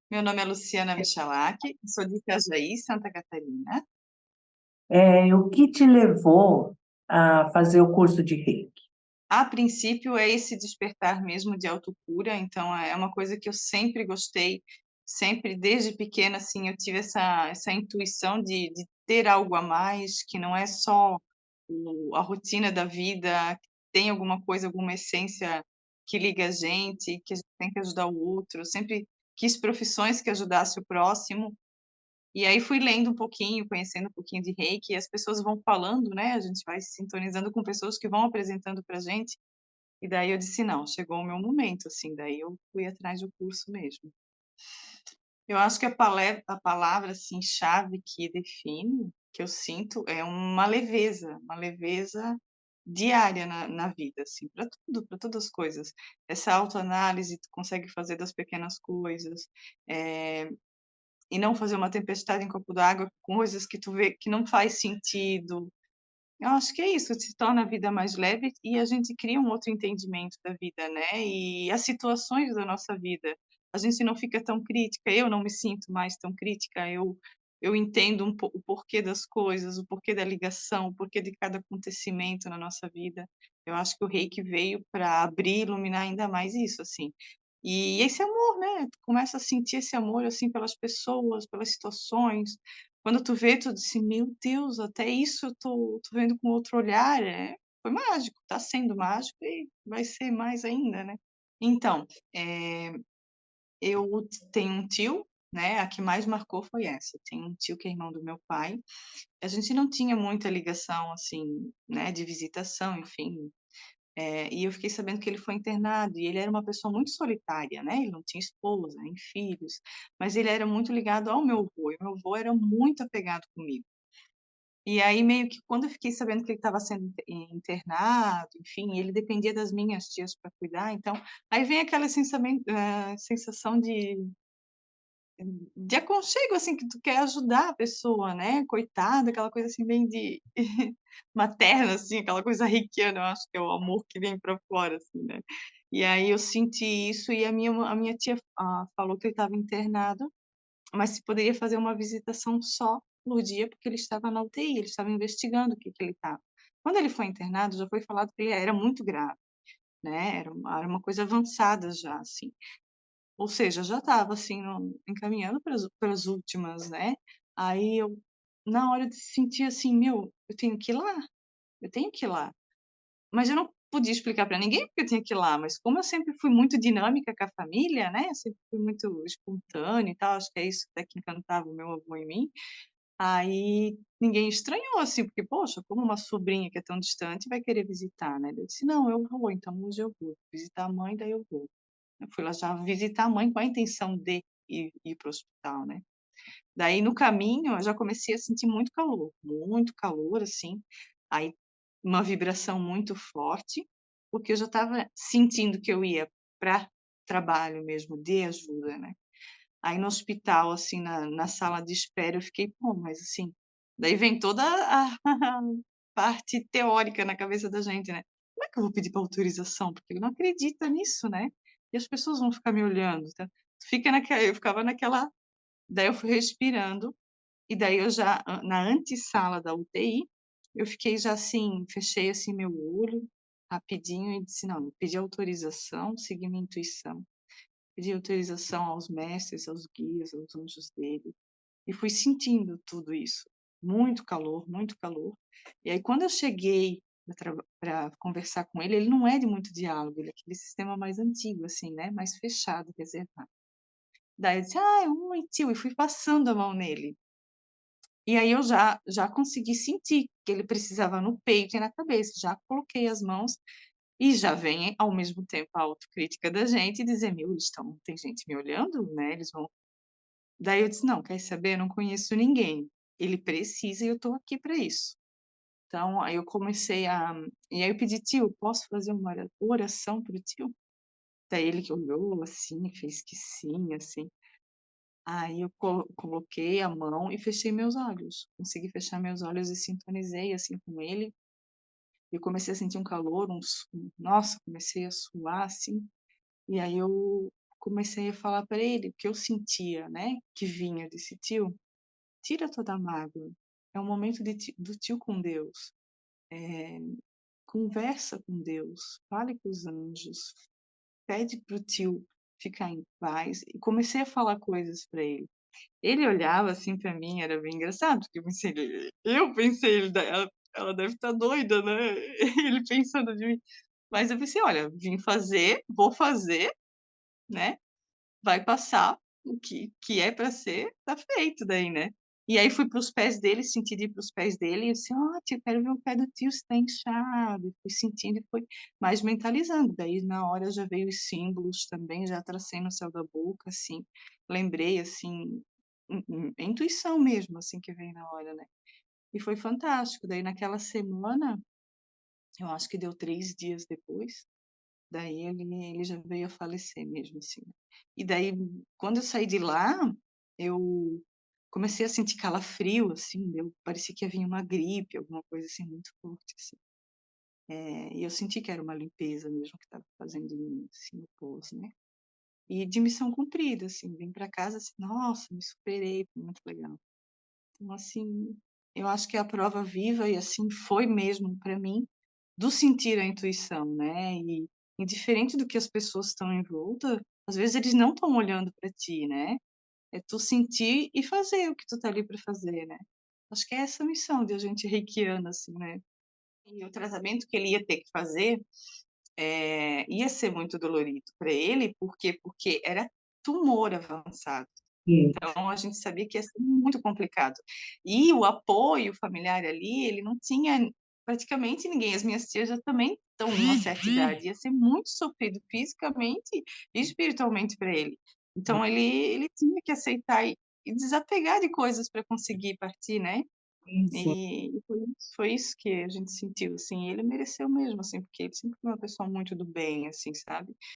Meu nome é Luciana Michalak, sou de Itajaí, Santa Catarina. O que te levou a fazer o curso de Reiki? A princípio é esse despertar mesmo de autocura, então é uma coisa que eu sempre gostei, sempre desde pequena, assim, eu tive essa intuição de ter algo a mais, que não é só a rotina da vida, que tem alguma coisa, alguma essência que liga a gente, que a gente tem que ajudar o outro. Eu sempre quis profissões que ajudasse o próximo. E aí fui lendo um pouquinho, conhecendo um pouquinho de Reiki, e as pessoas vão falando, né, a gente vai se sintonizando com pessoas que vão apresentando pra gente, e daí eu disse: "Não, chegou o meu momento", assim, daí eu fui atrás do curso mesmo. Eu acho que a palavra, assim, chave que define, que eu sinto, é uma leveza diária na vida, assim, para tudo, para todas as coisas. Essa autoanálise tu consegue fazer das pequenas coisas, eh e não fazer uma tempestade em copo d'água com coisas que tu vê que não faz sentido. Eu acho que é isso, se torna a vida mais leve e a gente cria um outro entendimento da vida, né, e as situações da nossa vida. A gente não fica tão crítica, eu não me sinto mais tão crítica, eu entendo o porquê das coisas, o porquê da ligação, o porquê de cada acontecimento na nossa vida. Eu acho que o Reiki veio para abrir, iluminar ainda mais isso, assim. E esse amor, né, tu começa a sentir esse amor, assim, pelas pessoas, pelas situações. Quando tu vê, tu disse: "Meu Deus, até isso eu tô vendo com outro olhar", foi mágico, tá sendo mágico e vai ser mais ainda, né. Então, eh, eu tenho um tio, né, a que mais marcou foi essa. Eu tenho um tio que é irmão do meu pai. A gente não tinha muita ligação, assim, né, de visitação, enfim, e eu fiquei sabendo que ele foi internado e ele era uma pessoa muito solitária, né, ele não tinha esposa, nem filhos, mas ele era muito ligado ao meu avô, e o meu avô era muito apegado comigo. E aí meio que quando eu fiquei sabendo que ele estava sendo internado, enfim, ele dependia das minhas tias para cuidar, então aí vem aquela sensação de aconchego, assim, que tu quer ajudar a pessoa, né, coitada, aquela coisa, assim, bem de materna, assim, aquela coisa reikiana, eu acho que é o amor que vem pra fora, assim, né. E aí eu senti isso e a minha tia, falou que ele estava internado, mas se poderia fazer uma visitação só por dia, porque ele estava na UTI, ele estava investigando o que que ele estava. Quando ele foi internado, já foi falado que ele era muito grave, né, era uma coisa avançada já, assim. Ou seja, já estava, assim, no encaminhando para as últimas, né. Aí eu, na hora de sentir assim: "Meu, eu tenho que ir lá, eu tenho que ir lá". Mas eu não podia explicar para ninguém porque eu tinha que ir lá, mas como eu sempre fui muito dinâmica com a família, né, sempre fui muito espontânea e tal, acho que é isso até que encantava o meu avô em mim, aí ninguém estranhou, assim, porque, poxa, como uma sobrinha que é tão distante vai querer visitar, né. Eu disse: "Não, eu vou, então hoje eu vou visitar a mãe, daí eu vou". Eu fui lá já visitar a mãe com a intenção de ir para o hospital, né. Daí no caminho eu já comecei a sentir muito calor, assim, aí uma vibração muito forte, porque eu já estava sentindo que eu ia para trabalho mesmo de ajuda, né. Aí no hospital, assim, na sala de espera eu fiquei: "Pô, mas assim", daí vem toda a parte teórica na cabeça da gente, né. Como é que eu vou pedir pra autorização? Porque ele não acredita nisso, né. E as pessoas vão ficar me olhando, tá. Fica naquela eu ficava naquela daí eu fui respirando, e daí eu já na antessala da UTI, eu fiquei já assim, fechei assim meu olho, rapidinho e disse: "Não", eu pedi autorização, segui minha intuição, pedi autorização aos mestres, aos guias, aos anjos dele, e fui sentindo tudo isso. Muito calor, muito calor. E aí quando eu cheguei pra conversar com ele, ele não é de muito diálogo, ele é aquele sistema mais antigo, assim, né, mais fechado, reservado. Daí eu disse: "Ai, oi tio", e fui passando a mão nele. E aí eu já consegui sentir que ele precisava no peito e na cabeça, já coloquei as mãos e já vem ao mesmo tempo a autocrítica da gente e dizer: "Meu, eles estão tem gente me olhando, né, eles vão". Daí eu disse: "Não, quer saber, eu não conheço ninguém, ele precisa e eu estou aqui para isso". Então aí eu comecei a e aí eu pedi: "Tio, posso fazer uma oração para o tio?". Daí ele que olhou assim, fez que sim, assim. Aí eu coloquei a mão e fechei meus olhos. Consegui fechar meus olhos e sintonizei, assim, com ele. Eu comecei a sentir um calor, nossa, comecei a suar, assim, e aí eu comecei a falar para ele o que eu sentia, né, que vinha. Eu disse: "Tio, tira toda a mágoa, é um momento do tio com Deus, conversa com Deus, fale com os anjos, pede para o tio ficar em paz", e comecei a falar coisas para ele. Ele olhava assim para mim, era bem engraçado, porque eu pensei: "Ela deve estar doida, né", ele pensando de mim. Mas eu pensei: "Olha, vim fazer, vou fazer, né, vai passar, o que é para ser, tá feito daí, né". E aí fui para os pés dele, senti de ir para os pés dele e eu disse: "Ó tio, quero ver o pé do tio se tá inchado". Fui sentindo e fui mais mentalizando, daí na hora já veio os símbolos também, já tracei no céu da boca, assim, lembrei, assim, é intuição mesmo, assim, que veio na hora, né. E foi fantástico, daí naquela semana, eu acho que deu 3 dias depois, daí ele já veio a falecer mesmo, assim. E daí, quando eu saí de lá, eu comecei a sentir calafrio, assim, parecia que ia vir uma gripe, alguma coisa assim muito forte, assim. E eu senti que era uma limpeza mesmo que estava fazendo em mim, assim, no pós, né. E de missão cumprida, assim, vim para casa, assim, nossa, me superei, foi muito legal. Então, assim, eu acho que é a prova viva e, assim, foi mesmo para mim, do sentir a intuição, né, e indiferente do que as pessoas estão em volta, às vezes eles não estão olhando para ti, né, é tu sentir e fazer o que tu tá ali para fazer, né. Acho que é essa a missão de a gente reikiana, assim, né. E o tratamento que ele ia ter que fazer, ia ser muito dolorido para ele, por quê? Porque era tumor avançado. Isso. Então a gente sabia que ia ser muito complicado. E o apoio familiar ali, ele não tinha praticamente ninguém. As minhas tias já também estão em uma certa idade, ia ser muito sofrido fisicamente e espiritualmente para ele. Então ele tinha que aceitar e desapegar de coisas para conseguir partir, né. Sim, sim. E foi isso que a gente sentiu, assim, ele mereceu mesmo, assim, porque ele sempre foi uma pessoa muito do bem, assim, sabe.